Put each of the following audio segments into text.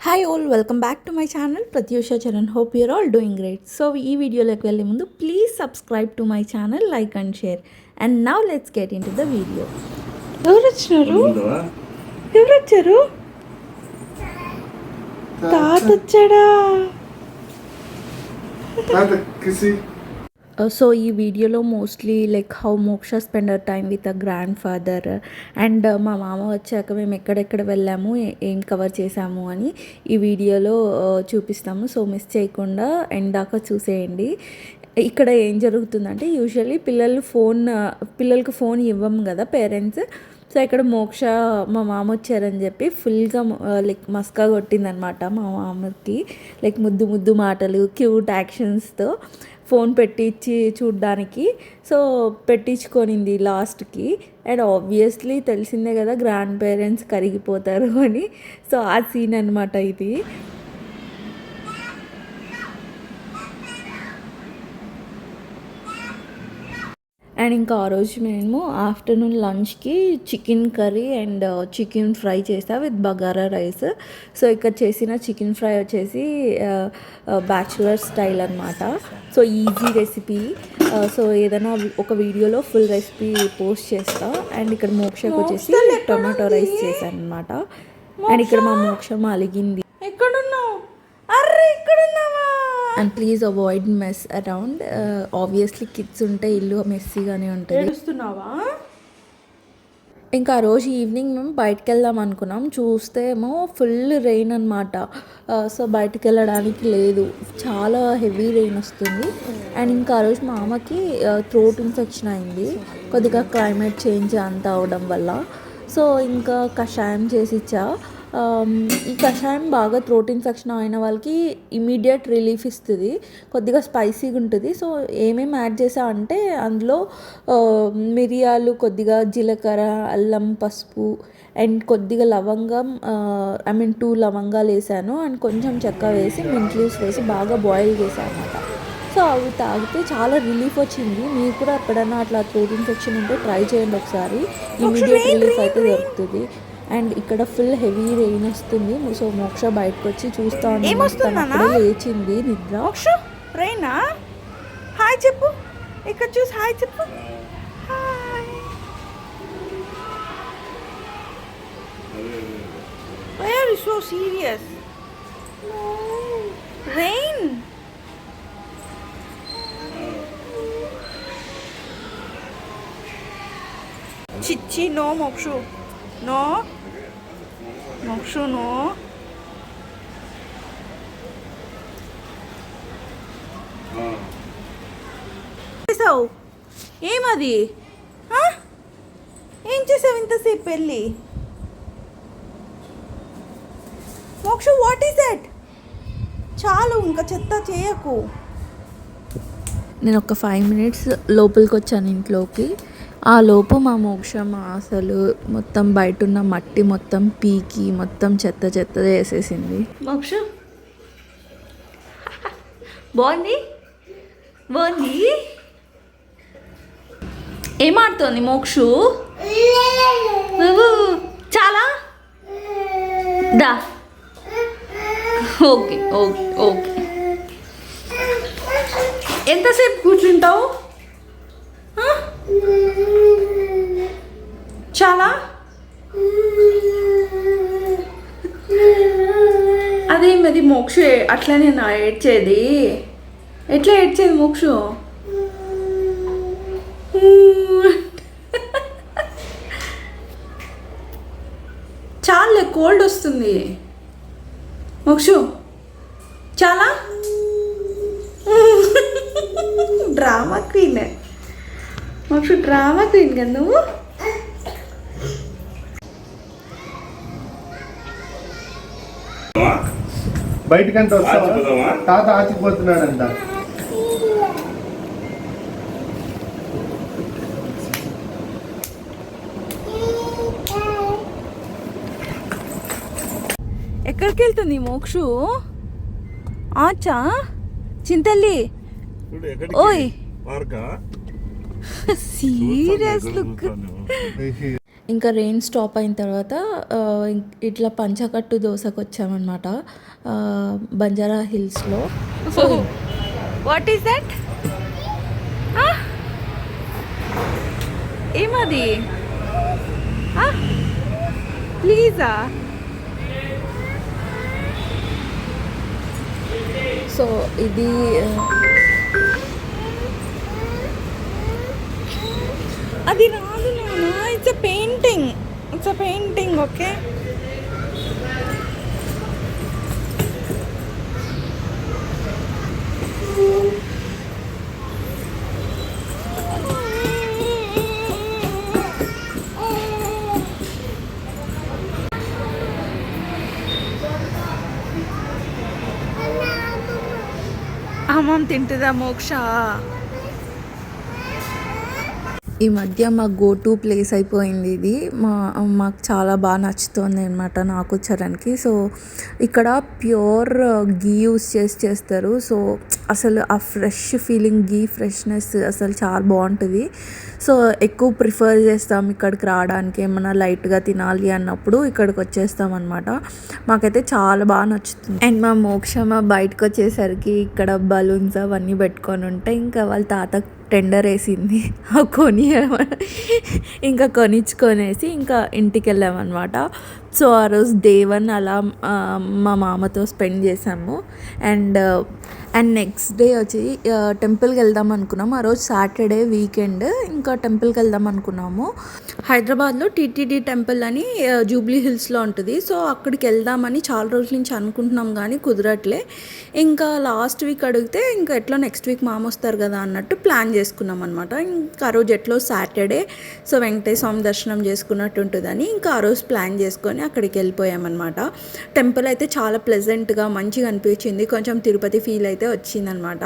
Hi all, welcome back to my channel Pratyusha Charan. Hope you're all doing great. So ఈ వీడియోలోకి వెళ్ళే ముందు please subscribe to my channel, like and share. And now let's get into the video. ఎవరు వచ్చారు? తాత వచ్చాడా? So ఈ వీడియోలో mostly like how Moksha spend our time with a grandfather and మా మామ వచ్చాక మేము ఎక్కడెక్కడ వెళ్ళాము, ఏం కవర్ చేసాము అని ఈ వీడియోలో చూపిస్తాము. సో మిస్ చేయకుండా ఎండ్ దాకా చూసేయండి. ఇక్కడ ఏం జరుగుతుందంటే యూజువల్లీ పిల్లలకు ఫోన్ ఇవ్వము కదా పేరెంట్స్. సో ఇక్కడ మోక్ష మా మామ వచ్చారని చెప్పి ఫుల్గా లైక్ మస్కా కొట్టిందనమాట మా మామకి. లైక్ ముద్దు ముద్దు మాటలు, క్యూట్ యాక్షన్స్తో ఫోన్ పెట్టించి చూడ్డానికి. సో పెట్టించుకొనింది లాస్ట్కి. అండ్ ఆబ్వియస్లీ తెలిసిందే కదా గ్రాండ్ పేరెంట్స్ కరిగిపోతారు అని. సో ఆ సీన్ అనమాట ఇది. అండ్ ఇంకా ఆ రోజు మేము ఆఫ్టర్నూన్ లంచ్కి chicken curry and chicken fry చేసా విత్ బగారా రైస్. సో ఇక్కడ చేసిన చికెన్ ఫ్రై వచ్చేసి బ్యాచులర్ స్టైల్ అనమాట. So easy recipe. సో ఏదైనా ఒక వీడియోలో ఫుల్ రెసిపీ పోస్ట్ చేస్తా. అండ్ ఇక్కడ మోక్షకు వచ్చేసి టొమాటో రైస్ చేశాను అనమాట. అండ్ ఇక్కడ మా మోక్ష అలిగింది. ఎక్కడున్నావు? అర్రే ఇక్కడున్నావా? And please avoid mess around. Obviously kids ఉంటే ఇల్లు మెస్సీగానే ఉంటుంది. ఇంకా ఆ రోజు ఈవినింగ్ మేము బయటకు వెళ్దాం అనుకున్నాం. చూస్తే ఏమో ఫుల్ రెయిన్ అనమాట. సో బయటకు వెళ్ళడానికి లేదు, చాలా హెవీ రెయిన్ వస్తుంది. అండ్ ఇంకా ఆ రోజు మా అమ్మకి థ్రోట్ ఇన్ఫెక్షన్ అయింది కొద్దిగా క్లైమేట్ చేంజ్ అంతా అవడం వల్ల. సో ఇంకా కషాయం చేసిచ్చా. ఈ కషాయం బాగా థ్రోట్ ఇన్ఫెక్షన్ అయిన వాళ్ళకి ఇమీడియట్ రిలీఫ్ ఇస్తుంది. కొద్దిగా స్పైసీగా ఉంటుంది. సో ఏమేమి యాడ్ చేసా అంటే అందులో మిరియాలు, కొద్దిగా జీలకర్ర, అల్లం, పసుపు అండ్ కొద్దిగా లవంగం, 2 లవంగాలు వేసాను. అండ్ కొంచెం చెక్క వేసి మింట్ లీవ్స్ వేసి బాగా బాయిల్ చేశాను అనమాట. సో అవి తాగితే చాలా రిలీఫ్ వచ్చింది. మీరు కూడా ఎప్పుడైనా అట్లా థ్రోట్ ఇన్ఫెక్షన్ ఉంటే ట్రై చేయండి ఒకసారి. ఇమీడియట్ రిలీఫ్ అయితే దొరుకుతుంది. అండ్ ఇక్కడ ఫుల్ హెవీ రెయిన్ వస్తుంది. సో మోక్ష బయటకు వచ్చి చూస్తా అప్పుడే లేచింది నిద్ర. రెయినా? హాయ్ చెప్పు. ఇక్కడ చూసి హాయ్ చెప్పు. Why are you so serious? Rain. Chichi, no, Mokshu. No. Mokshu, no. చేసావు ఏమది? ఏం చేసావు ఇంతసేపు పెళ్ళి? మోక్ష, వాట్ ఈస్ దట్? చాలు, ఇంకా చెత్త చేయకు. నేను ఒక 5 minutes లోపలికి వచ్చాను ఇంట్లోకి. ఆ లోపు మా మోక్షం అసలు మొత్తం బయట ఉన్న మట్టి మొత్తం పీకి మొత్తం చెత్త చెత్త వేసేసింది. మోక్ష బాగుంది. ఏమాడుతోంది మోక్షు? చాలా దా. Okay okay okay. ఎంతసేపు కూర్చుంటావు? చాలా. అదేమది మోక్ష అట్లనే నా ఏడ్చేది? ఎట్లా ఏడ్చేది మోక్ష? చాలా కోల్డ్ వస్తుంది మోక్షు. చాలా డ్రామా క్వీన్ మోక్ష, డ్రామా క్వీన్ కదా నువ్వు. బయటకంటే వస్తావా? తాత ఆచిపోతున్నాడంట. ఎక్కడికి వెళ్తుంది మోక్షు? ఆచా చింతల్లి. ఓయ్ సీరియస్ లుక్. ఇంకా రెయిన్ స్టాప్ అయిన తర్వాత ఇట్లా పంచకట్టు దోశకు వచ్చామన్నమాట బంజారా హిల్స్లో. So what is that? ఏమది? ప్లీజా? సో ఇది అది రాదు నాన్న, it's a painting, it's a painting. Okay, అమ్మం తింటుందా మోక్ష? ఈ మధ్య మా గో టు ప్లేస్ అయిపోయింది ఇది. మాకు చాలా బాగా నచ్చుతుంది అనమాట నాకు చరణ్కి. సో ఇక్కడ ప్యూర్ గీ యూస్ చేస్తారు. సో అసలు ఆ ఫ్రెష్ ఫీలింగ్, గీ ఫ్రెష్నెస్ అసలు చాలా బాగుంటుంది. సో ఎక్కువ ప్రిఫర్ చేస్తాం ఇక్కడికి రావడానికి. ఏమన్నా లైట్గా తినాలి అన్నప్పుడు ఇక్కడికి వచ్చేస్తాం అనమాట. మాకైతే చాలా బాగా నచ్చుతుంది. అండ్ మా మోక్ష బయటకు వచ్చేసరికి ఇక్కడ బలూన్స్ అవన్నీ పెట్టుకొని ఉంటే ఇంకా వాళ్ళ తాత టెండర్ వేసింది కొని ఇంకా కొనిచ్చుకొనేసి ఇంకా ఇంటికి వెళ్ళామన్నమాట. సో ఆ రోజు డే 1 అలా మా మామతో స్పెండ్ చేసాము. అండ్ నెక్స్ట్ డే వచ్చి టెంపుల్కి వెళ్దాం అనుకున్నాము. ఆ రోజు సాటర్డే వీకెండ్, ఇంకా టెంపుల్కి వెళ్దాం అనుకున్నాము. హైదరాబాద్లో టీటీడీ టెంపుల్ అని జూబ్లీ హిల్స్లో ఉంటుంది. సో అక్కడికి వెళ్దామని చాలా రోజుల నుంచి అనుకుంటున్నాం కానీ కుదరట్లే. ఇంకా లాస్ట్ వీక్ అడిగితే ఇంకా ఎట్లా నెక్స్ట్ వీక్ మామ వస్తారు కదా అన్నట్టు ప్లాన్ చేసుకున్నాం అనమాట. ఇంకా ఆ రోజు ఎట్లో సాటర్డే, సో వెంకటేశ్వర స్వామి దర్శనం చేసుకున్నట్టు ఉంటుందని ఇంకా ఆ రోజు ప్లాన్ చేసుకొని అక్కడికి వెళ్ళిపోయామన్నమాట. టెంపుల్ అయితే చాలా ప్లెజెంట్గా మంచిగా అనిపించింది. కొంచెం తిరుపతి ఫీల్ అయితే వచ్చిందనమాట.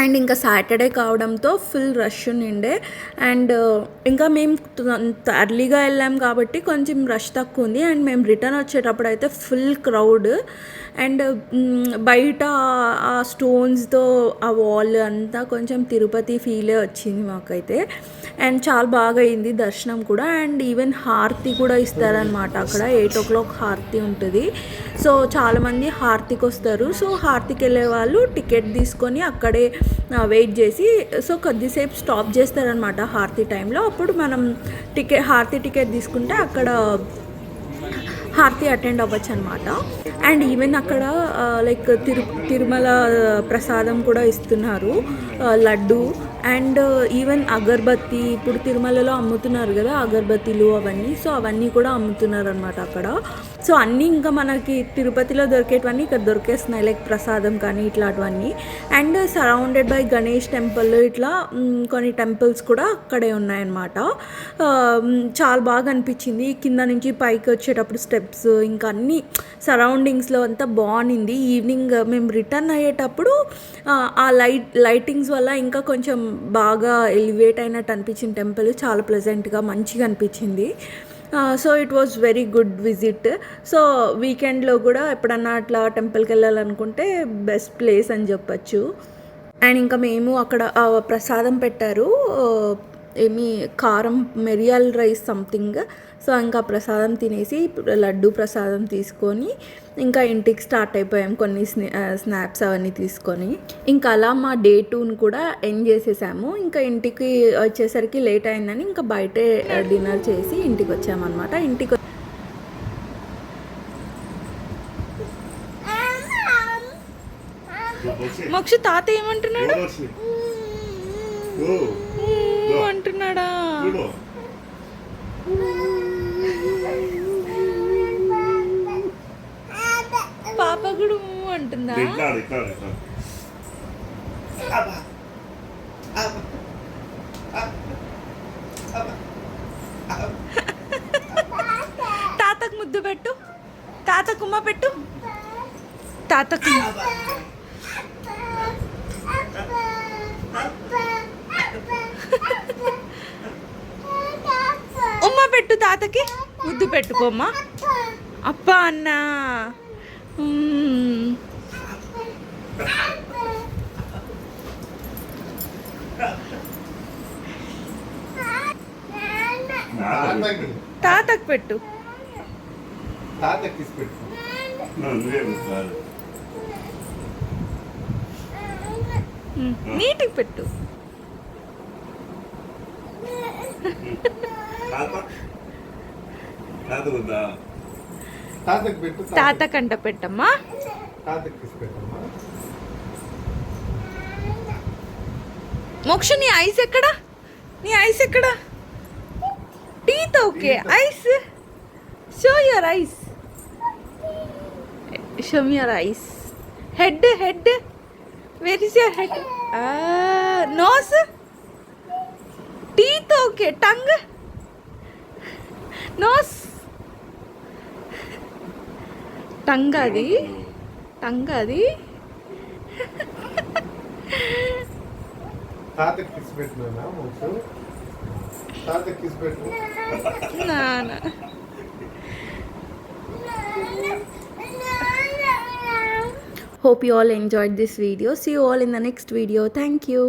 అండ్ ఇంకా సాటర్డే కావడంతో ఫుల్ రష్ ఉండే. అండ్ ఇంకా మేము అర్లీగా వెళ్ళాం కాబట్టి కొంచెం రష్ తక్కువ ఉంది. అండ్ మేము రిటర్న్ వచ్చేటప్పుడు అయితే ఫుల్ క్రౌడ్. అండ్ బయట ఆ స్టోన్స్తో ఆ వాల్ అంతా కొంచెం తిరుపతి ఫీలే వచ్చింది మాకైతే. అండ్ చాలా బాగా అయింది దర్శనం కూడా. అండ్ ఈవెన్ హారతి కూడా ఇస్తారనమాట. అక్కడ 8 o'clock హారతి ఉంటుంది. సో చాలామంది హారతికి వస్తారు. సో హారతికి వెళ్ళే వాళ్ళు టికెట్ తీసుకొని అక్కడే వెయిట్ చేసి, సో కొద్దిసేపు స్టాప్ చేస్తారనమాట హారతి టైంలో. అప్పుడు మనం హారతి టికెట్ తీసుకుంటే అక్కడ హారతి అటెండ్ అవ్వచ్చు అనమాట. అండ్ ఈవెన్ అక్కడ లైక్ తిరుమల ప్రసాదం కూడా ఇస్తున్నారు, లడ్డు. అండ్ ఈవెన్ అగర్బత్తి, ఇప్పుడు తిరుమలలో అమ్ముతున్నారు కదా అగర్బత్తిలు అవన్నీ. సో అవన్నీ కూడా అమ్ముతున్నారు అనమాట అక్కడ. సో అన్నీ ఇంకా మనకి తిరుపతిలో దొరికేటివన్నీ ఇక్కడ దొరికేస్తున్నాయి, లైక్ ప్రసాదం కానీ ఇట్లాంటివన్నీ. And surrounded by Ganesh temple, ఇట్లా కొన్ని టెంపుల్స్ కూడా అక్కడే ఉన్నాయన్నమాట. చాలా బాగా అనిపించింది. కింద నుంచి పైకి వచ్చేటప్పుడు స్టెప్స్, ఇంకా అన్నీ సరౌండింగ్స్లో అంతా బాగుంది. ఈవినింగ్ మేము రిటర్న్ అయ్యేటప్పుడు ఆ లైటింగ్స్ వల్ల ఇంకా కొంచెం బాగా ఎలివేట్ అయినట్టు అనిపించింది టెంపుల్. చాలా ప్లెజెంట్గా మంచిగా అనిపించింది. So it was very good visit. So వీకెండ్లో కూడా ఎప్పుడన్నా అట్లా టెంపుల్కి వెళ్ళాలనుకుంటే బెస్ట్ ప్లేస్ అని చెప్పచ్చు. అండ్ ఇంకా మేము అక్కడ ప్రసాదం పెట్టారు, ఏమి కారం మిరియాల రైస్ సంథింగ్. సో ఇంకా ప్రసాదం తినేసి లడ్డు ప్రసాదం తీసుకొని ఇంకా ఇంటికి స్టార్ట్ అయిపోయాం, కొన్ని స్నాప్స్ అవన్నీ తీసుకొని. ఇంకా అలా మా డే 2ని కూడా ఎండ్ చేసేసాము. ఇంకా ఇంటికి వచ్చేసరికి లేట్ అయిందని ఇంకా బయటే డిన్నర్ చేసి ఇంటికి వచ్చామన్నమాట. ఇంటికి మోక్ష తాత ఏమంటున్నాడు అంటున్నాడా? పాప కూడా అంటుందా? తాతకు ముద్దు పెట్టు, తాతకు ఉమ్మ పెట్టు, తాతకు ఉమ్మ పెట్టు, తాతకి ముద్దు పెట్టుకోమ్మా. అప్ప అన్నా పెట్టు. తాత కిస్ పెట్టు. నీటికి పెట్టు. తాతకి పెట్టు. తాత కంట పెట్టమ్మా. తాతకి కిస్ పెట్టమ్మా. మోక్ష నీ ఐస్ ఎక్కడ? నీ ఐస్ ఎక్కడ? Teeth okay. Eyes show your eyes. Show me your eyes. Head head where is your head? Nose. Teeth okay. Tongue. Nose. Tongue అది. టంగ్ అది. తాతకి కిస్ పెట్టినా మోక్షు. తాతకి కిస్ పెట్టు. నానా Hope you all enjoyed this video. See you all in the next video. Thank you.